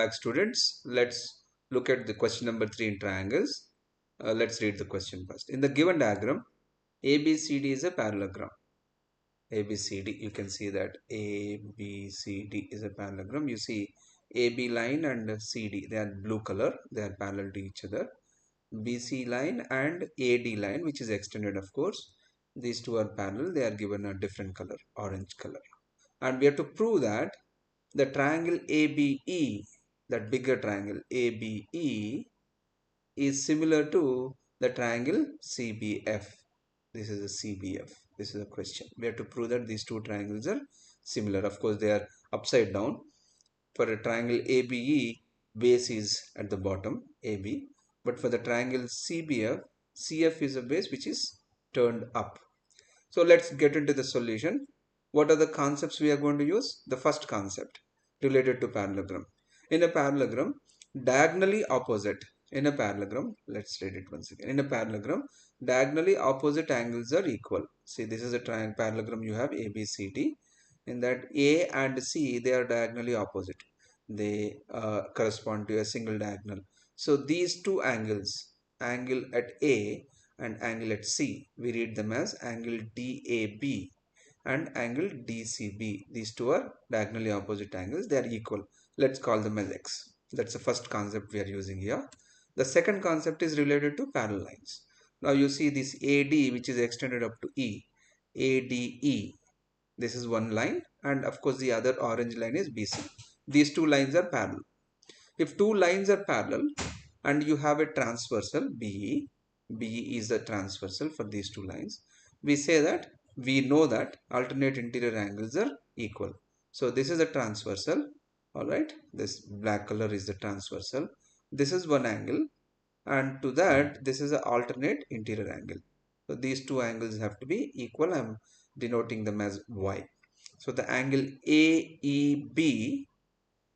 back, students. Let's look at the question number 3 in triangles. Let's read the question first. In the given diagram, ABCD is a parallelogram. ABCD, you can see that ABCD is a parallelogram. You see AB line and CD, they are blue color, they are parallel to each other. BC line and AD line, which is extended, of course, these two are parallel, they are given a different color, orange color. And we have to prove that the triangle ABE, that bigger triangle ABE, is similar to the triangle CBF. This is a CBF. This is a question. We have to prove that these two triangles are similar. Of course, they are upside down. For a triangle ABE, base is at the bottom, AB. But for the triangle CBF, CF is a base which is turned up. So let's get into the solution. What are the concepts we are going to use? The first concept related to parallelogram. In a parallelogram, diagonally opposite. In a parallelogram, let's read it once again. In a parallelogram, diagonally opposite angles are equal. See, this is a triangle parallelogram. You have ABCD. In that A and C, they are diagonally opposite. They correspond to a single diagonal. So these two angles, angle at A and angle at C, we read them as angle DAB and angle DCB. These two are diagonally opposite angles. They are equal. Let's call them as X. That's the first concept we are using here. The second concept is related to parallel lines. Now you see this AD, which is extended up to E. ADE. This is one line, and of course the other orange line is BC. These two lines are parallel. If two lines are parallel and you have a transversal BE, BE is the transversal for these two lines, we say that we know that alternate interior angles are equal. So this is a transversal, alright, this black color is the transversal. This is one angle, and to that this is an alternate interior angle. So these two angles have to be equal. I am denoting them as Y. So the angle AEB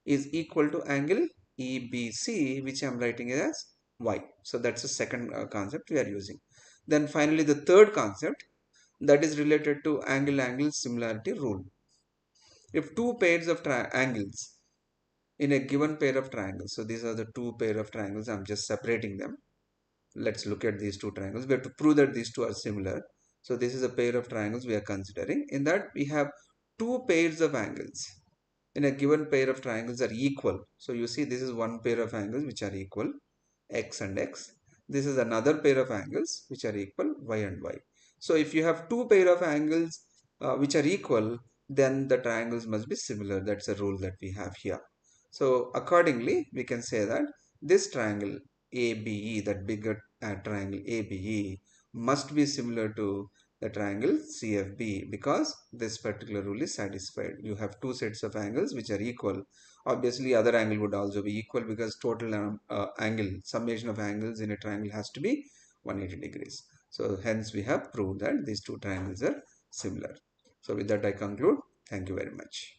is equal to angle EBC, which I am writing as Y. So that's the second concept we are using. Then finally the third concept, that is related to angle-angle similarity rule. If two pairs of angles in a given pair of triangles, so these are the two pair of triangles, I am just separating them. Let's look at these two triangles. We have to prove that these two are similar. So this is a pair of triangles we are considering. In that we have two pairs of angles in a given pair of triangles are equal. So you see this is one pair of angles which are equal, X and X. This is another pair of angles which are equal, Y and Y. So if you have two pair of angles which are equal, then the triangles must be similar. That's a rule that we have here. So accordingly, we can say that this triangle ABE, that bigger triangle ABE, must be similar to the triangle CFB, because this particular rule is satisfied. You have two sets of angles which are equal. Obviously, other angle would also be equal, because total angle, summation of angles in a triangle has to be 180 degrees. So hence we have proved that these two triangles are similar. So with that I conclude. Thank you very much.